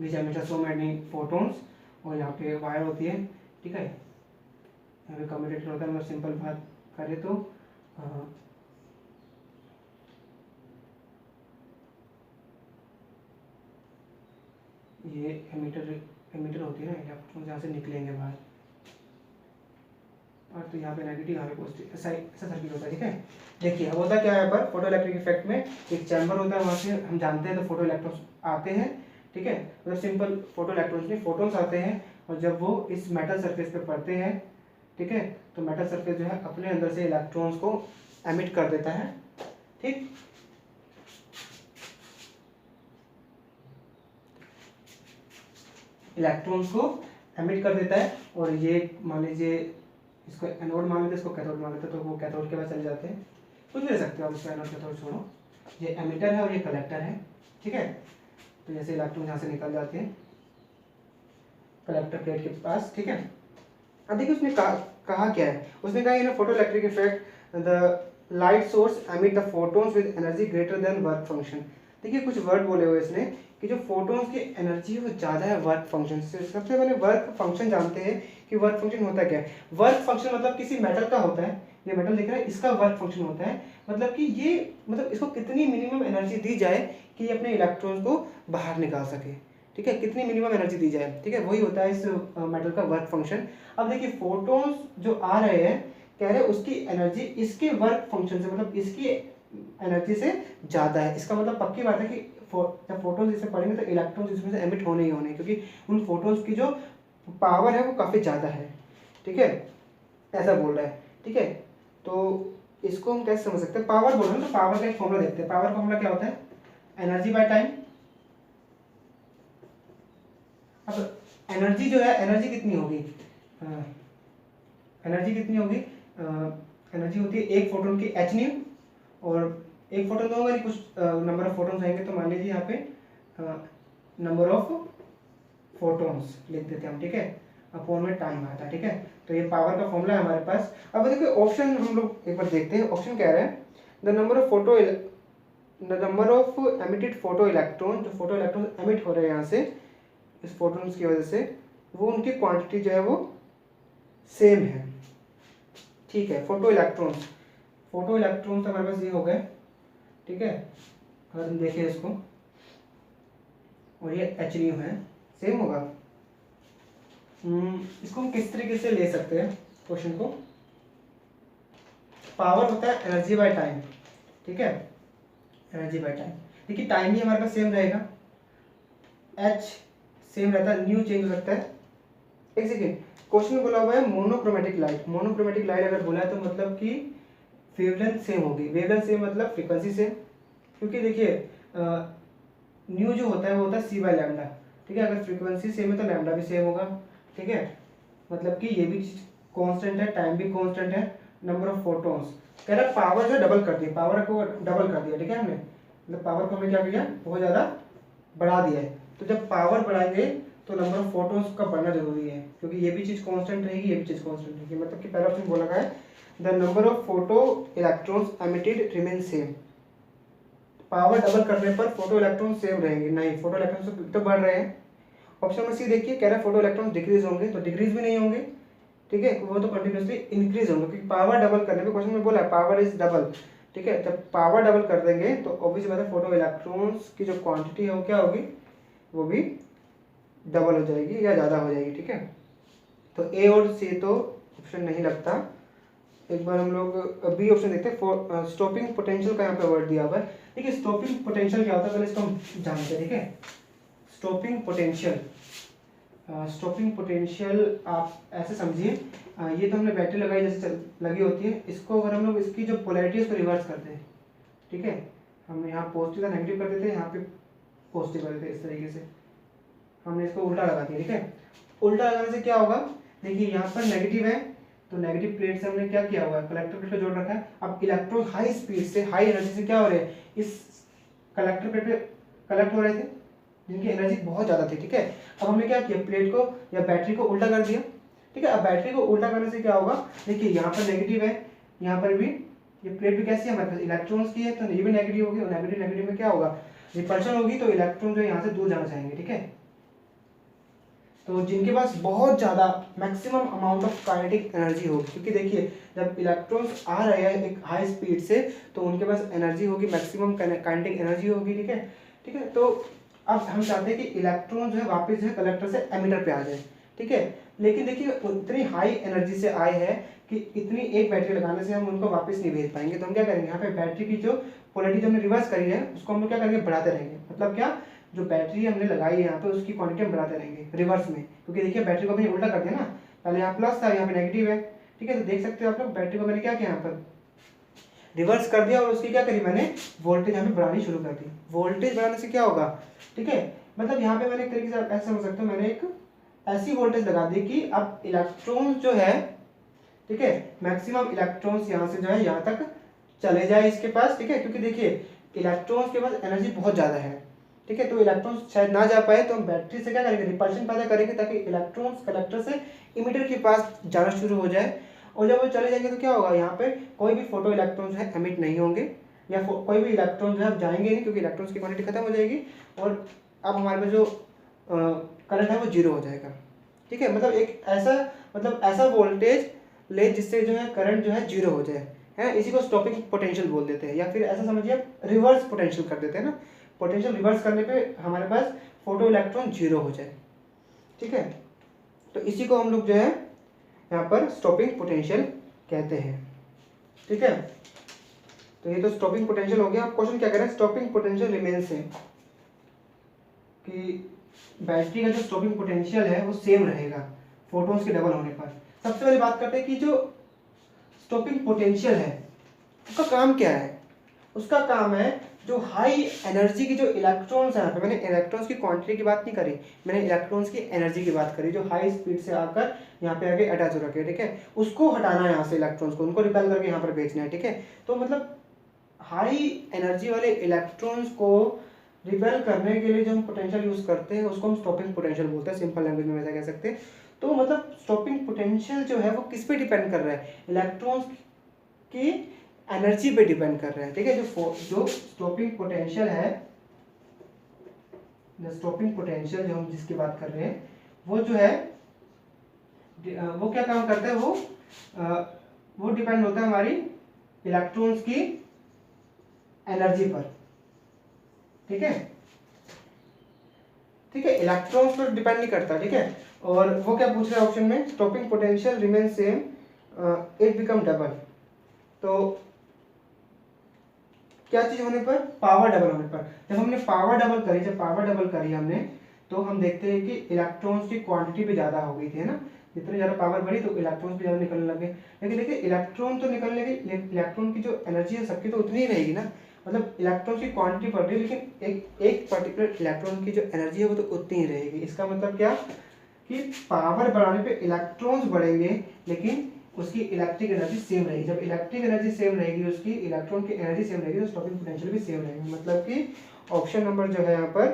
[SPEAKER 1] विच एमिट्स सो मैनी फोटोन्स, और यहाँ पे वायर होती है, ठीक है, यहाँ पे कम्यूटेटर होता है। मतलब सिंपल बात करें तो ये एमीटर होती है ना, इलेक्ट्रॉन जहाँ से निकलेंगे बाहर, और तो यहाँ पे नेगेटिव यहाँ पे पॉजिटिव, ऐसा सर्किट होता है, ठीक है। देखिए अब होता क्या है, पर फोटो इलेक्ट्रिक इफेक्ट में एक चैम्बर होता है, वहाँ से हम जानते हैं तो फोटो इलेक्ट्रॉन्स आते हैं, ठीक है, मतलब सिंपल फोटो इलेक्ट्रॉन्स नहीं, फोटोन्स आते हैं, और जब वो इस मेटल सरफेस पे पड़ते हैं, ठीक है, तो मेटल सरफेस जो है अपने अंदर से इलेक्ट्रॉन्स को एमिट कर देता है, ठीक। इलेक्ट्रॉन्स को एमिट कर देता है, और ये मान लीजिए इसको एनोड मान लेते हैं, इसको कैथोड मान लेते हैं, तो वो कैथोड के पास चले जाते हैं, कुछ भी ले सकते हो आप इसको, एनोड कैथोड छोड़ो, ये एमिटर है और ये कलेक्टर है, ठीक है। तो जैसे इलेक्ट्रॉन यहाँ से निकल जाते हैं कलेक्टर प्लेट के पास, ठीक है। अब देखिए उसने कहा क्या है, उसने कहा in photo electric effect the light source emit the photons with energy greater than work function. देखिए कुछ वर्ड बोले हुए इसने कि जो फोटोन्स की एनर्जी है वो ज़्यादा है वर्क फंक्शन से। सबसे पहले वर्क फंक्शन जानते हैं कि वर्क फंक्शन होता क्या है। वर्क फंक्शन मतलब किसी मेटल का होता है, ये मेटल दिख रहा है, इसका वर्क फंक्शन होता है मतलब कि ये मतलब इसको कितनी मिनिमम एनर्जी दी जाए कि ये अपने इलेक्ट्रॉन्स को बाहर निकाल सके, ठीक है, कितनी मिनिमम एनर्जी दी जाए, ठीक है, वही होता है इस मेटल का वर्क फंक्शन। अब देखिए फोटोन्स जो आ रहे हैं, कह रहे हैं उसकी एनर्जी इसके वर्क फंक्शन से मतलब इसकी एनर्जी से ज़्यादा है। इसका मतलब पक्की बात है कि जब फोटोन्स इससे पड़ेंगे तो इलेक्ट्रॉन्स इसमें से एमिट होने ही होने, क्योंकि उन फोटोन्स की जो पावर है वो काफ़ी ज़्यादा है, ठीक है, ऐसा बोल रहा है, ठीक है। तो इसको हम कैसे समझ सकते हैं, पावर बोल रहे हैं तो पावर का एक फॉर्मूला देखते हैं। पावर का फॉर्मूला क्या होता है, एनर्जी बाय टाइम। अब एनर्जी जो है, एनर्जी कितनी होगी, एनर्जी कितनी होगी, एनर्जी होती है एक फोटोन की एच न्यू, और एक फोटोन तो होगा नहीं, कुछ नंबर ऑफ फोटोन्स आएंगे, तो मान लीजिए यहाँ पे नंबर ऑफ फोटोन्स लिख देते हैं हम, ठीक है, अपॉन में टाइम आता है, ठीक है। तो ये पावर का फॉर्मूला है हमारे पास। अब देखिए ऑप्शन हम लोग एक बार देखते हैं, ऑप्शन कह रहा है the number of emitted photo electron, जो फोटो इलेक्ट्रॉन एमिट हो रहे हैं यहाँ से इस फोटोन्स की वजह से, वो उनकी क्वांटिटी जो है वो सेम है, ठीक है। फोटो इलेक्ट्रॉन्स तो हमारे पास ये हो गए, ठीक है, अगर हम देखें इसको, और ये एच न्यू है, सेम होगा। इसको हम किस तरीके से ले सकते हैं क्वेश्चन को, पावर होता है एनर्जी बाय टाइम, ठीक है, एनर्जी बाय टाइम। देखिए टाइम भी हमारे पास सेम रहेगा, एच सेम रहता है, न्यू चेंज हो सकता है। एक सेकेंड, क्वेश्चन में बोला हुआ है मोनोक्रोमेटिक लाइट। मोनोक्रोमेटिक लाइट अगर बोला है तो मतलब कि वेवलेंथ सेम होगी, वेवलेंथ सेम मतलब फ्रीक्वेंसी सेम, क्योंकि देखिए न्यू जो होता है वो होता है सी बाय लैम्डा, ठीक है, अगर फ्रीक्वेंसी सेम है तो लैम्डा भी सेम होगा, ठीक है, मतलब कि ये भी कांस्टेंट है, टाइम भी कांस्टेंट है, नंबर ऑफ फोटॉन्स कह रहा है पावर जो डबल कर दी, पावर को डबल कर दिया, ठीक है, हमने मतलब पावर को हमने क्या किया, बहुत ज़्यादा बढ़ा दिया है। तो जब पावर बढ़ाएंगे तो नंबर ऑफ फोटॉन्स का बढ़ना जरूरी है, क्योंकि ये भी चीज़ कांस्टेंट रहेगी, ये भी चीज़ कांस्टेंट रहेगी, मतलब कि पहला ऑप्शन बोला गया है the number of photo electrons emitted remain same. Power double करने पर फोटो इलेक्ट्रॉन सेम रहेंगे, नहीं, फोटो इलेक्ट्रॉन तो बढ़ रहे हैं। ऑप्शन नंबर सी देखिए, कह रहा है फोटो इलेक्ट्रॉन डिक्रीज होंगे, तो डिक्रीज भी नहीं होंगे, ठीक है, वो तो कंटिन्यूसली इंक्रीज होंगे, क्योंकि पावर डबल करने पे क्वेश्चन में बोला है पावर इज डबल, ठीक है, जब पावर डबल कर देंगे तो ऑब्वियसली बात है फोटो इलेक्ट्रॉन्स की जो क्वांटिटी है वो क्या होगी, वो भी डबल हो जाएगी या ज़्यादा हो जाएगी, ठीक है। तो ए और सी तो ऑप्शन नहीं लगता। एक बार हम लोग बी ऑप्शन देखते हैं, स्टॉपिंग पोटेंशियल का यहाँ पे वर्ड दिया हुआ है। देखिए स्टॉपिंग पोटेंशियल क्या होता है, पहले इसको हम जानते हैं, ठीक है। स्टॉपिंग पोटेंशियल, स्टॉपिंग पोटेंशियल आप ऐसे समझिए, ये तो हमने बैटरी लगाई जैसे लगी होती है, इसको अगर हम लोग इसकी जो पोलैरिटी है उसको रिवर्स करते हैं, ठीक है, हम यहाँ पॉजिटिव का नेगेटिव कर देते हैं, यहाँ पे पॉजिटिव कर देते हैं, इस तरीके से हमने इसको उल्टा लगा दिया, ठीक है। उल्टा लगाने से क्या होगा, देखिए यहाँ पर नेगेटिव है तो नेगेटिव प्लेट से हमने क्या किया हुआ है, कलेक्टर प्लेट को जोड़ रखा है। अब इलेक्ट्रॉन हाई स्पीड से, हाई एनर्जी से क्या हो रहे हैं, इस कलेक्टर प्लेट पे कलेक्ट हो रहे थे, जिनकी एनर्जी बहुत ज़्यादा थी, ठीक है। अब हमने क्या किया, प्लेट को या बैटरी को उल्टा कर दिया, ठीक है। अब बैटरी को उल्टा करने से क्या होगा, देखिए यहाँ पर नेगेटिव है, यहाँ पर भी ये प्लेट भी कैसी है हमारे पास इलेक्ट्रॉन्स की है, तो ये भी नेगेटिव होगी, और नेगेटिव नेगेटिव में क्या होगा, रिपल्शन होगी, तो इलेक्ट्रॉन जो यहाँ से दूर जाना चाहेंगे, ठीक है। तो जिनके पास बहुत ज़्यादा maximum amount of kinetic energy होगी, क्योंकि देखिए जब इलेक्ट्रॉन्स आ रहे हैं एक हाई स्पीड से तो उनके पास एनर्जी होगी, मैक्सिमम काइनेटिक एनर्जी होगी, ठीक है, ठीक है। तो अब हम चाहते हैं कि इलेक्ट्रॉन जो है वापस जो है कलेक्टर से एमिटर पे आ जाए, ठीक है। लेकिन देखिए उतनी हाई एनर्जी से आए हैं कि इतनी एक बैटरी लगाने से हम उनको वापस नहीं भेज पाएंगे, तो हम क्या करेंगे, यहाँ पे बैटरी की जो पोलैरिटी जो हमने रिवर्स करी है उसको हम लोग क्या करेंगे, बढ़ाते रहेंगे। मतलब क्या, जो बैटरी हमने लगाई है यहाँ पे उसकी क्वांटिटी हम बढ़ाते रहेंगे रिवर्स में, क्योंकि देखिए बैटरी को मैंने उल्टा कर दिया ना, पहले यहाँ प्लस था यहाँ पे नेगेटिव है, ठीक है। तो देख सकते हो आप लोग बैटरी को मैंने क्या किया, यहाँ पर रिवर्स कर दिया और उसकी क्या करी मैंने, वोल्टेज यहाँ पे बढ़ानी शुरू कर दी। वोल्टेज बढ़ाने से क्या होगा, ठीक है, मतलब यहाँ पे मैंने एक तरीके से ऐसा समझ सकते हो, मैंने एक ऐसी वोल्टेज लगा दी कि अब इलेक्ट्रॉन जो है, ठीक है, मैक्सिमम इलेक्ट्रॉन्स यहाँ से जो है यहाँ तक चले जाए इसके पास, ठीक है, क्योंकि देखिए इलेक्ट्रॉन्स के पास एनर्जी बहुत ज़्यादा है, ठीक है। तो इलेक्ट्रॉन्स शायद ना जा पाए तो हम बैटरी से क्या करेंगे, रिपल्शन पैदा करेंगे, ताकि इलेक्ट्रॉन्स कलेक्टर से इमिटर के पास जाना शुरू हो जाए, और जब वो चले जाएंगे तो क्या होगा, यहाँ पे कोई भी फोटो इलेक्ट्रॉन जो है एमिट नहीं होंगे, या कोई भी इलेक्ट्रॉन जो है जाएंगे नहीं, क्योंकि इलेक्ट्रॉन्स की क्वांटिटी खत्म हो जाएगी, और अब हमारे पास जो करंट है वो जीरो हो जाएगा, ठीक है। मतलब एक ऐसा, मतलब ऐसा वोल्टेज ले जिससे जो है करंट जो है जीरो हो जाए, है, इसी को स्टॉपिंग पोटेंशियल बोल देते हैं, या फिर ऐसा समझिए आप रिवर्स पोटेंशियल कर देते हैं ना, पोटेंशियल रिवर्स करने पे हमारे पास फोटो इलेक्ट्रॉन जीरो हो जाए, ठीक है। तो इसी को हम लोग जो है यहाँ पर स्टॉपिंग पोटेंशियल कहते हैं, ठीक है। तो ये तो स्टॉपिंग पोटेंशियल हो गया। अब क्वेश्चन क्या कह रहा है, स्टॉपिंग पोटेंशियल रिमेन्स है कि बैटरी का जो स्टॉपिंग पोटेंशियल है वो सेम रहेगा फोटॉन्स के डबल होने पर। सबसे पहले बात करते हैं कि जो स्टॉपिंग पोटेंशियल है उसका काम क्या है। उसका काम है जो हाई एनर्जी की जो इलेक्ट्रॉन्स हैं, मैंने इलेक्ट्रॉन्स की क्वांटिटी की बात नहीं करी, मैंने इलेक्ट्रॉन्स की एनर्जी की बात करी, जो हाई स्पीड से आकर यहाँ पे आके अटैच हो रखे हैं, ठीक है, उसको हटाना है यहाँ से इलेक्ट्रॉन्स को, उनको रिपेल करके यहाँ पर भेजना है, ठीक है। तो मतलब हाई एनर्जी वाले इलेक्ट्रॉन्स को रिपेल करने के लिए जो हम पोटेंशियल यूज करते हैं उसको हम स्टॉपिंग पोटेंशियल बोलते हैं, सिंपल लैंग्वेज में वैसा कह सकते हैं। तो मतलब स्टॉपिंग पोटेंशियल जो है वो किस पे डिपेंड कर रहा है, इलेक्ट्रॉन्स की एनर्जी पे डिपेंड कर रहा है, ठीक है। जो स्टॉपिंग पोटेंशियल है, स्टॉपिंग पोटेंशियल जो हम जिसकी बात कर रहे हैं वो जो है वो क्या काम करता है, वो डिपेंड होता है हमारी इलेक्ट्रॉन्स की एनर्जी पर, ठीक है, ठीक है, इलेक्ट्रॉन्स पर डिपेंड नहीं करता, ठीक है। और वो क्या पूछ रहे हैं ऑप्शन में, stopping potential remain same it become double. तो क्या चीज होने पर, पावर डबल होने पर। जब हमने पावर डबल करी, जब पावर डबल करी हमने, तो हम देखते हैं कि इलेक्ट्रॉन्स की क्वांटिटी भी ज्यादा हो गई थी, है ना। जितनी ज्यादा पावर बढ़ी तो इलेक्ट्रॉन्स भी ज्यादा निकलने लगे। लेकिन देखिए इलेक्ट्रॉन तो निकलने लगे, इलेक्ट्रॉन की जो एनर्जी है सबकी तो उतनी ही रहेगी ना, मतलब इलेक्ट्रॉन की क्वांटिटी बढ़ रही है लेकिन एक पर्टिकुलर इलेक्ट्रॉन की जो एनर्जी है वो तो उतनी ही रहेगी। इसका मतलब क्या कि पावर बढ़ाने पे इलेक्ट्रॉन्स बढ़ेंगे लेकिन उसकी इलेक्ट्रिक एनर्जी सेम रहेगी। जब इलेक्ट्रिक एनर्जी सेम रहेगी, उसकी इलेक्ट्रॉन की एनर्जी सेम रहेगी, तो स्टॉपिंग पोटेंशियल भी सेम रहेगी। मतलब कि ऑप्शन नंबर जो है यहाँ पर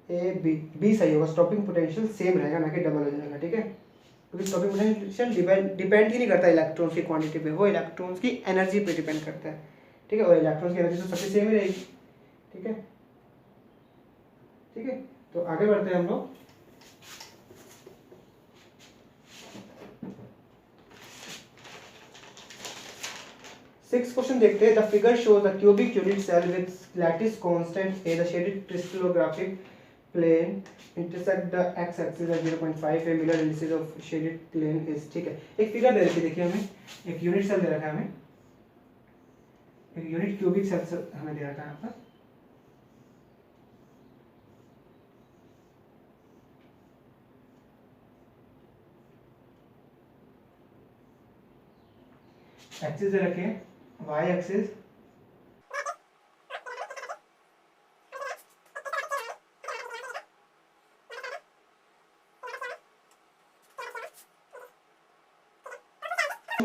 [SPEAKER 1] ए बी सही होगा, स्टॉपिंग पोटेंशियल सेम रहेगा ना कि डबल हो जाएगा, ठीक है। क्योंकि स्टॉपिंग पोटेंशियल डिपेंड ही नहीं करता इलेक्ट्रॉन्स की क्वांटिटी पे, वो इलेक्ट्रॉन्स की एनर्जी पे डिपेंड करता है, ठीक है। और इलेक्ट्रॉन्स की एनर्जी तो सबसे सेम ही रहेगी, ठीक है, ठीक है। तो आगे बढ़ते हैं हम लोग। सिक्स क्वेश्चन देखते हैं। The figure shows the cubic unit cell with lattice constant A, the shaded crystallographic plane intersect the x axis at 0.5 a, Miller indices of shaded plane is, ठीक है। एक फिगर दे रखी है, देखिए हमें एक यूनिट सेल दे रखा है, हमें एक यूनिट क्यूबिक सेल हमें दे रखा है यहाँ पर, एक्सिस दे रखे हैं, वाई एक्सिस,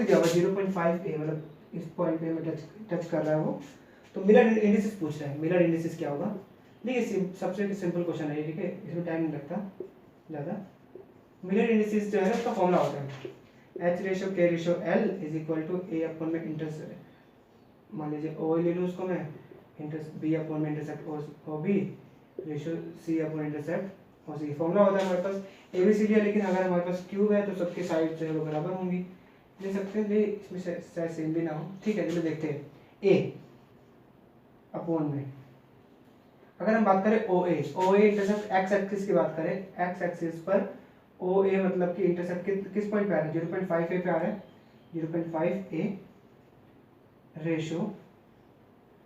[SPEAKER 1] दिया हुआ 0.5 ए, मतलब इस पॉइंट पे हमें टच कर रहा है वो। तो मिलर इंडिसेस पूछ रहा है, मिलर इंडिसेस क्या होगा। देखिए सबसे सिंपल क्वेश्चन है, ठीक है, इसमें टाइम नहीं लगता ज़्यादा। मिलर इंडिसेस जो है उसका फॉर्मूला होता है H ratio K ratio L is equal to A upon में इंटरसेप्ट, मान लीजिए O ले लूँ उसको मैं, B अपॉन में intercept OB ratio C upon intercept OC। Formula होता है हमारे पास ABCD है, लेकिन अगर हमारे पास क्यूब है तो सबकी साइड जो है वो बराबर होंगी, ले सकते हैं, ले इसमें शायद सेम भी ना हो, ठीक है। चलो देखते हैं A अपॉन में, अगर हम बात करें OA इंटरसेप्ट x एक्सिस की बात करें, x एक्सिस पर OA मतलब कि इंटरसेप्ट किस पॉइंट पे आ रहा है, 0.5 a पे आ रहा है, 0.5 a रेशो,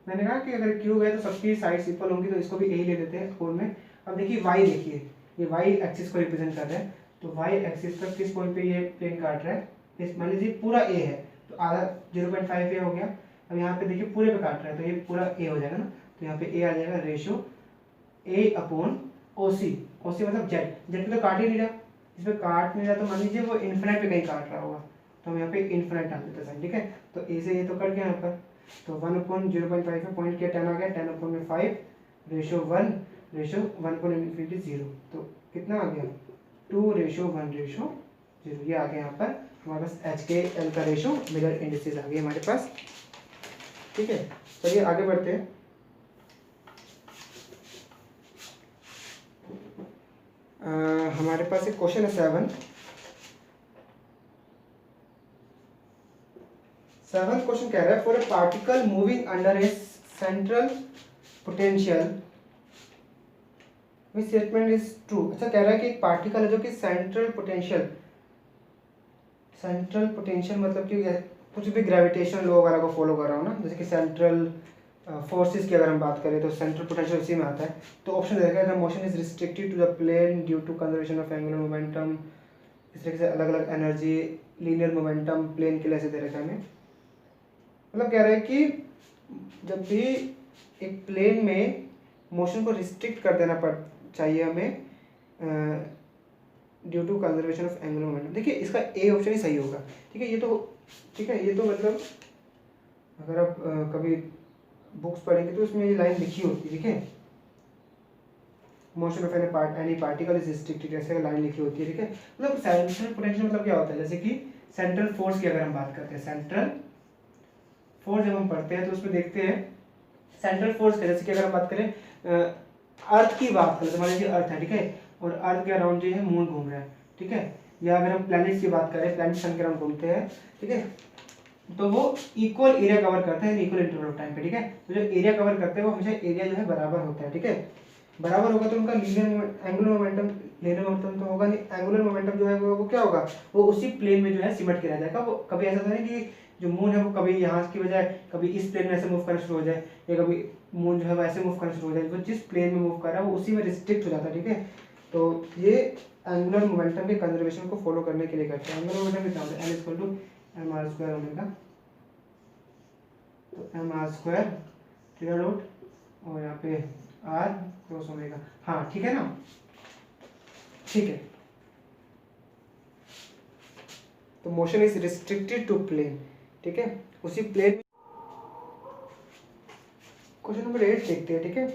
[SPEAKER 1] मैंने कहा कि अगर क्यूब है तो सबकी साइड्स इक्वल होंगी तो इसको भी a ही ले लेते हैं अपॉन में। अब देखिए y, देखिए ये y एक्सिस को रिप्रेजेंट कर रहा है, तो y एक्सिस पर किस पॉइंट पे ये प्लेन काट रहा है, इस मान लीजिए पूरा a है तो आधा 0.5 a हो गया। अब यहाँ पे देखिए पूरे पे काट रहा है तो ये पूरा a हो जाएगा ना, तो यहाँ पे a आ जाएगा ratio a upon OC, OC मतलब z पे तो काट ही नहीं रहा, इसमें काट नहीं रहा तो मान लीजिए वो इन्फिनिट पे कहीं काट रहा होगा, तो हम यहाँ पे इन्फिनिट डाल देते हैं, ठीक है। तो a से ये तो कट गया यहाँ पर, तो 1 अपॉन 0.5 में पॉइंट किया 10 आ गया, 10 अपॉन में 5 रेशो 1 रेशो 1 अपॉन इन्फिनिटी 0, तो कितना आ गया 2 रेशो 1 रेशो 0, ये आ गया यहाँ पर हमारे पास H के L का रेशो, मिलर इंडिसेस आ गए हमारे पास, ठीक है। चलिए आगे बढ़ते हैं। हमारे पास एक क्वेश्चन है 7th क्वेश्चन कह रहा है for a particle moving under A central potential which statement is true. अच्छा, कह रहा है कि एक पार्टिकल है जो कि सेंट्रल पोटेंशियल मतलब कि कुछ भी ग्रेविटेशन लॉ वगैरह को फॉलो कर रहा हो ना, जैसे कि सेंट्रल फोर्सेस की अगर हम बात करें तो सेंट्रल पोटेंशियल इसी में आता है। तो ऑप्शन रहेगा the motion is restricted to the plane due to conservation of angular momentum. इस तरीके से अलग अलग एनर्जी, लीनियर मोमेंटम प्लेन के लिए ऐसे दे रखा है हमें। मतलब कह रहा है कि जब भी एक प्लेन में मोशन को रिस्ट्रिक्ट कर देना चाहिए हमें due to conservation of angular momentum. देखिए इसका ए ऑप्शन ही सही होगा। ठीक है, ये तो ठीक है, ये तो मतलब अगर आप कभी बुक्स पढ़ेंगे तो उसमें ये लाइन लिखी होती है। ठीक है, motion of any particle is restricted, ऐसे लाइन लिखी होती है। ठीक है, मतलब सेंट्रल पोटेंशियल मतलब क्या होता है, जैसे कि सेंट्रल फोर्स की अगर हम बात करते हैं, सेंट्रल फोर्स जब हम पढ़ते हैं तो उसमें देखते हैं सेंट्रल फोर्स का, जैसे कि अगर हम बात करें अर्थ की बात करें तो मान लीजिए अर्थ है। ठीक है, और अर्थ के अराउंड जो है मून घूम रहा है। ठीक है, या अगर हम प्लैनेट्स की बात करें, प्लैनेट सन के अराउंड घूमते हैं। ठीक है, तो वो इक्वल एरिया कवर करते हैं इक्वल इंटरवल ऑफ टाइम पे। ठीक है, तो जो एरिया कवर करते हैं वो हमेशा एरिया जो है बराबर होता है। ठीक है, बराबर होगा तो उनका एंगुलर मोमेंटम तो होगा नहीं। एंगुलर मोमेंटम जो है वो क्या होगा, वो उसी प्लेन में जो है सिमट के रह जाएगा। वो कभी ऐसा नहीं कि जो मून है वो कभी यहाँ की बजाय कभी इस प्लेन में ऐसे मूव करना शुरू हो जाए, या कभी मून जो है वो ऐसे मूव करना शुरू हो जाए। वो जिस प्लेन में मूव कर रहा है वो उसी में रिस्ट्रिक्ट हो जाता है। ठीक है, तो ये एंगुलर मोमेंटम के कंजर्वेशन को फॉलो करने के लिए करते हैं। एंगुलर मोमेंटम कितना होता है, L equal to M R square omega. तो M R square theta dot और यहाँ पे आर क्रॉस ओमेगा। हाँ ठीक है ना, ठीक है। तो motion is restricted to plane. ठीक है, उसी प्लेन। क्वेश्चन नंबर 8 देखते हैं। ठीक है,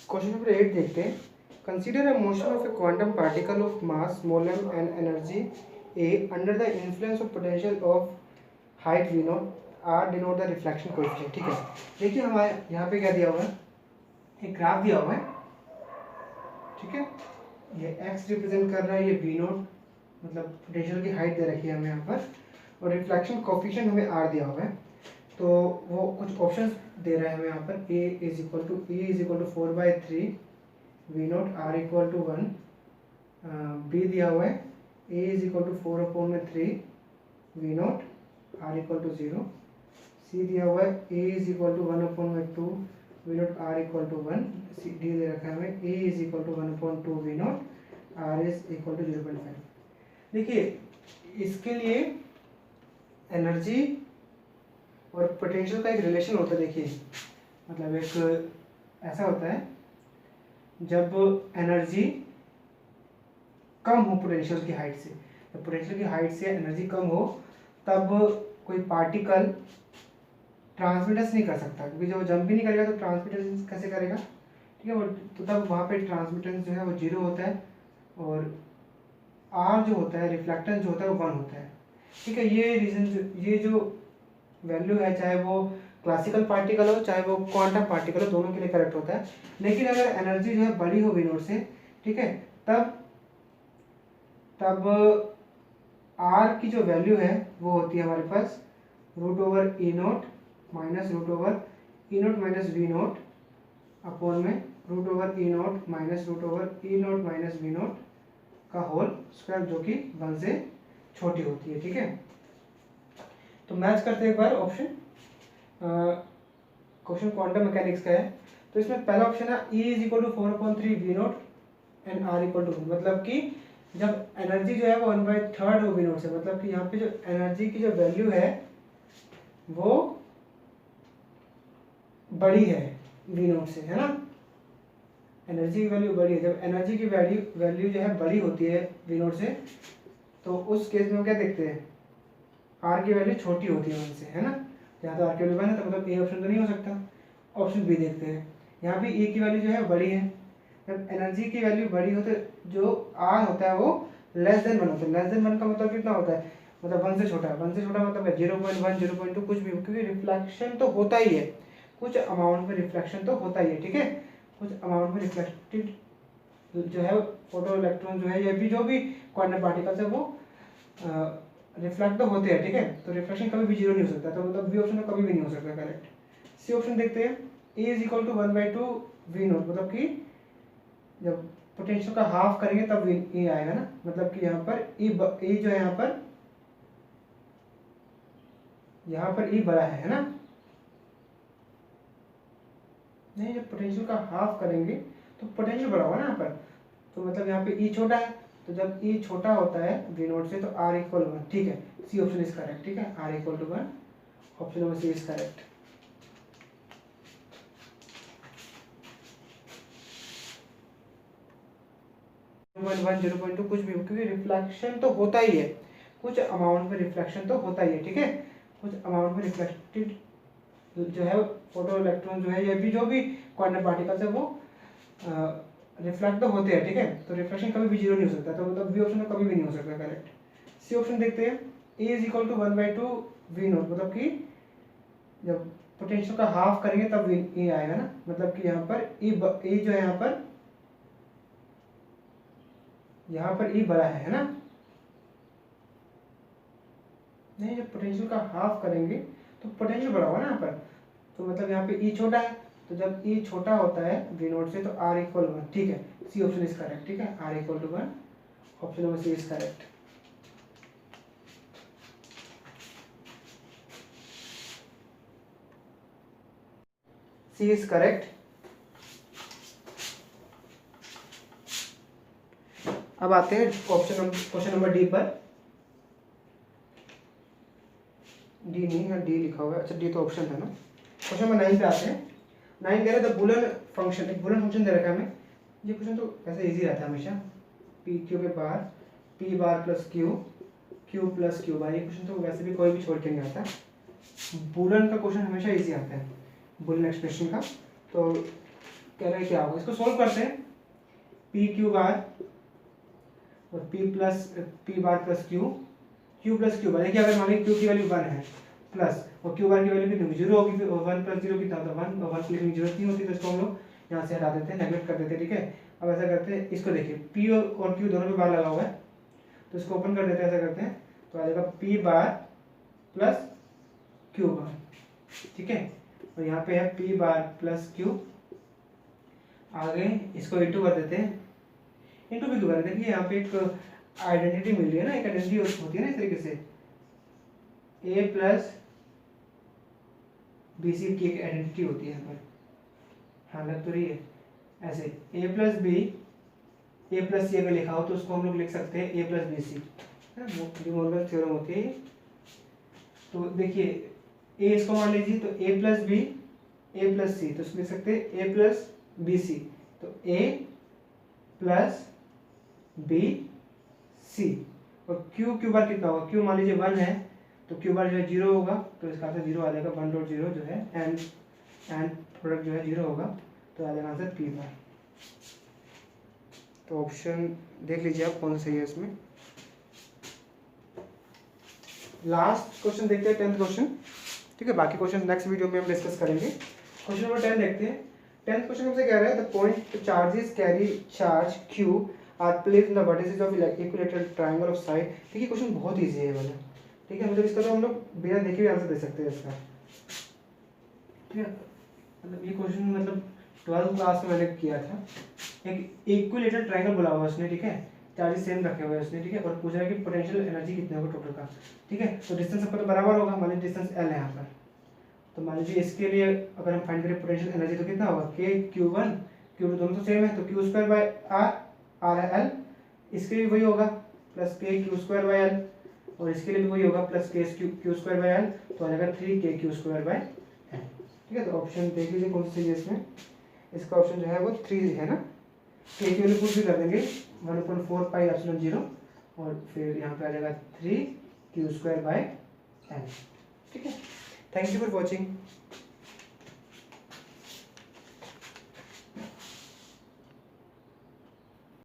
[SPEAKER 1] क्वेश्चन नंबर 8 देखते हैं। Consider a motion of A quantum particle of mass small m and energy a under the influence of potential of height v naught r denote the reflection coefficient। ठीक है, देखिए हमारे यहाँ पे क्या दिया हुआ है, एक ग्राफ दिया हुआ है। ठीक है, ये x रिप्रेजेंट कर रहा है, ये v नॉट मतलब पोटेंशियल की हाइट दे रखी है हमें यहाँ पर, और रिफ्लेक्शन कोफिशिएंट हमें r दिया हुआ है। तो वो कुछ ऑप्शंस दे रहा है हमें यहाँ पर, a is equal to 4/3 v naught r equal to 1, b दिया हुआ है a is equal to 4/3 v naught r equal to 0, c दिया हुआ है a is equal to 1/2 v naught r equal to 1, d दे रखा है हमें a is equal to 1/2 v naught r is equal to 0.5। देखिए इसके लिए एनर्जी और पोटेंशियल का एक रिलेशन होता है। देखिए मतलब एक ऐसा होता है, जब एनर्जी कम हो पोटेंशियल की हाइट से, जब पोटेंशियल की हाइट से एनर्जी कम हो तब कोई पार्टिकल ट्रांसमिटेंस नहीं कर सकता, क्योंकि जब वो जंप भी नहीं करेगा तो ट्रांसमिटेंस कैसे करेगा। ठीक है, वो तो तब वहाँ पे ट्रांसमिटेंस जो है वो 0 होता है, और आर जो होता है, रिफ्लेक्टेंस जो होता है वो 1 होता है। ठीक है, ये रीजन ये जो वैल्यू है, चाहे वो क्लासिकल पार्टिकल हो चाहे वो क्वांटम पार्टिकल हो, दोनों के लिए करेक्ट होता है। लेकिन अगर एनर्जी जो है बड़ी हो वी नॉट से, ठीक है, तब आर की जो वैल्यू है वो होती है हमारे पास √E0 minus √E0 minus v naught upon में √E0 minus √E0 minus v naught का होल स्क्वायर, जो कि 1 से छोटी होती है। ठीक है, तो मैच करते हैं एक बार ऑप्शन। क्वेश्चन क्वांटम मैकेनिक्स का है, तो इसमें पहला ऑप्शन है E is equal to 4/3 v naught and R equal to, मतलब कि जब एनर्जी जो है वो 1/3 हो वी नॉट से, मतलब कि यहाँ पे जो एनर्जी की जो वैल्यू है वो बड़ी है वी नॉट से, है ना, एनर्जी की वैल्यू बड़ी है। जब एनर्जी की वैल्यू जो है बड़ी होती है वी नॉट से, तो उस केस में हम क्या देखते हैं, आर की वैल्यू छोटी होती है 1 से, है ना। यहाँ तो आर की वैल्यू 1 है, तो मतलब ए ऑप्शन तो नहीं हो सकता। ऑप्शन बी देखते हैं, यहाँ भी ए की वैल्यू जो है बड़ी है। जब एनर्जी की वैल्यू बड़ी हो तो जो आर होता है वो लेस देन 1 होता है। लेस देन 1 का मतलब कितना होता है, मतलब 1 से छोटा। 1 से छोटा मतलब 0.1 0.2 कुछ भी, क्योंकि रिफ्लेक्शन तो होता ही है, कुछ अमाउंट में रिफ्लेक्शन तो होता ही है। ठीक है, कुछ अमाउंट में रिफ्लेक्टेड जो है फोटो इलेक्ट्रॉन जो है, ये भी जो भी क्वांटम पार्टिकल्स है वो रिफ्लेक्ट तो होते हैं। ठीक है, तो रिफ्लेक्शन कभी भी 0 नहीं हो सकता, तो मतलब बी ऑप्शन कभी भी नहीं हो सकता करेक्ट। सी ऑप्शन देखते हैं, A is equal to 1/2 V naught, मतलब कि जब पोटेंशियल का हाफ करेंगे तब ई आएगा ना, मतलब कि यहाँ पर ई जो है यहाँ पर ई बड़ा है ना। नहीं, जब पोटेंशियल का हाफ करेंगे तो पोटेंशियल बड़ा होगा ना यहाँ पर, तो मतलब यहाँ पे ई छोटा है, तो जब ई छोटा होता है वी नोट से तो आर इक्वल 1। ठीक है, सी ऑप्शन इज करेक्ट। ठीक है, R equal to 1, option number C is correct. One 0.2 कुछ भी, क्योंकि रिफ्लेक्शन तो होता ही है, कुछ अमाउंट में रिफ्लेक्शन तो होता ही है। ठीक है, कुछ अमाउंट में रिफ्लेक्टेड जो है फोटो इलेक्ट्रॉन जो है, ये भी जो भी क्वांटम पार्टिकल्स है वो रिफ्लेक्ट तो होते हैं। ठीक है, तो रिफ्लेक्शन कभी भी जीरो नहीं हो सकता, तो मतलब बी ऑप्शन कभी भी नहीं हो सकता करेक्ट। सी ऑप्शन देखते हैं, A is equal to 1/2 V naught, मतलब कि जब पोटेंशियल का हाफ करेंगे तब ई आएगा ना, मतलब कि यहाँ पर ई जो है यहाँ पर ई बड़ा है ना। नहीं, जब पोटेंशियल का हाफ करेंगे तो पोटेंशियल बड़ा होगा ना यहाँ पर, तो मतलब यहाँ पे ई छोटा है, तो जब ई छोटा होता है वी नोट से तो आर इक्वल 1। ठीक है, सी ऑप्शन इज करेक्ट। ठीक है, R equal to 1, option number C is correct. C is correct. अब आते हैं क्वेश्चन नंबर डी पर। डी नहीं है, डी लिखा हुआ है, अच्छा डी तो ऑप्शन है ना। क्वेश्चन नंबर 9 पे आते हैं। 9 कह रहे द बुलन फंक्शन, एक बुलन फंक्शन दे रखा है हमें। ये क्वेश्चन तो ऐसे इजी रहता है हमेशा, पी क्यू के bar P bar plus Q Q plus Q bar, ये क्वेश्चन तो वैसे भी कोई भी छोड़ के नहीं आता। बुलन का क्वेश्चन हमेशा इजी आता है, बुलन एक्सप्रेशन का। तो कह रहे हैं क्या होगा, इसको सोल्व करते हैं। पी क्यू बार और P bar plus Q plus Q बार। देखिए, अगर मान लीजिए क्यू की वैल्यू 1 है प्लस और क्यू बार की वैल्यू कितनी होगी, 0 होगी, फिर 1 प्लस 0 कितना होता है 1, और 1 की लिखने की जरूरत नहीं होती, तो इसको हम लोग यहाँ से हटा देते हैं, नेगलेक्ट कर देते हैं। ठीक है, अब ऐसा करते हैं, इसको देखिए पी और क्यू दोनों पे बार लगा हुआ है, तो इसको ओपन कर देते हैं। ऐसा करते हैं तो आ जाएगा पी बार प्लस क्यू बार। ठीक है, और यहाँ पे है पी बार प्लस क्यू, आगे इसको इंटू कर देते हैं। इंटू भी क्यों कर देते हैं, देखिए यहाँ पे एक आइडेंटिटी मिल रही है ना, एक आइडेंटिटी होती है ना इस तरीके से, ए प्लस बी सी की एक आइडेंटिटी होती है यहाँ पर। हाँ, लग तो रही है ऐसे, ए प्लस बी ए प्लस सी अगर लिखा हो तो उसको हम लोग लिख सकते हैं A plus B C, De Morgan theorem होती है। तो देखिए ए इसको मान लीजिए तो A plus B A plus C, तो उसको लिख सकते हैं ए प्लस बी सी, तो ए प्लस बी सी। और क्यू बार कितना होगा, क्यू मान लीजिए 1 है तो क्यू बार जो है 0 होगा, तो इसका आंसर 0 आ जाएगा। 1.0 जो है एंड प्रोडक्ट जो है 0 होगा, तो आ जाएगा आंसर पी बार। तो ऑप्शन देख लीजिए आप कौन सा सही है इसमें। लास्ट क्वेश्चन देखते हैं, 10th क्वेश्चन। ठीक है, बाकी क्वेश्चन नेक्स्ट वीडियो में हम डिस्कस करेंगे। क्वेश्चन नंबर 10 देखते हैं। 10th क्वेश्चन हमसे कह रहा है the point charges carry charge Q R placed in the vertices of equilateral triangle of side. देखिए क्वेश्चन बहुत इजी है वाला। ठीक है, मतलब इसका तो हम लोग बिना देखे भी आंसर दे सकते हैं इसका। ठीक है, मतलब ये क्वेश्चन मतलब 12th क्लास में मैंने किया था। एक इक्विलैटरल ट्रायंगल बोला हुआ उसने, ठीक है, चार्जेस सेम रखे हुए हैं उसने, ठीक है, और पूछ रहा है कि पोटेंशियल एनर्जी कितनी होगा टोटल का। ठीक है, तो डिस्टेंस सबका तो बराबर होगा, मान लीजिए डिस्टेंस एल है यहाँ पर, तो मान लीजिए इसके लिए अगर हम फाइंड करें पोटेंशियल एनर्जी तो कितना होगा, के Q1 Q2 दोनों तो सेम है, तो Q स्क्वायर बाय आर है एल, इसके लिए वही होगा प्लस के Q स्क्वायर बाय एल, और इसके लिए भी वही होगा प्लस के Q स्क्वायर बाय एल, तो आ जाएगा 3 Q स्क्वायर बाय एल। ठीक है, तो ऑप्शन देख लीजिए कौन सा सही है इसमें। इसका ऑप्शन जो है वो 3 है ना, के की वैल्यू पुट भी कर देंगे 1/4 पाई एप्सिलॉन 0, और फिर यहाँ पे आ जाएगा 3 Q स्क्वायर बाय एल। ठीक है, थैंक यू फॉर वॉचिंग।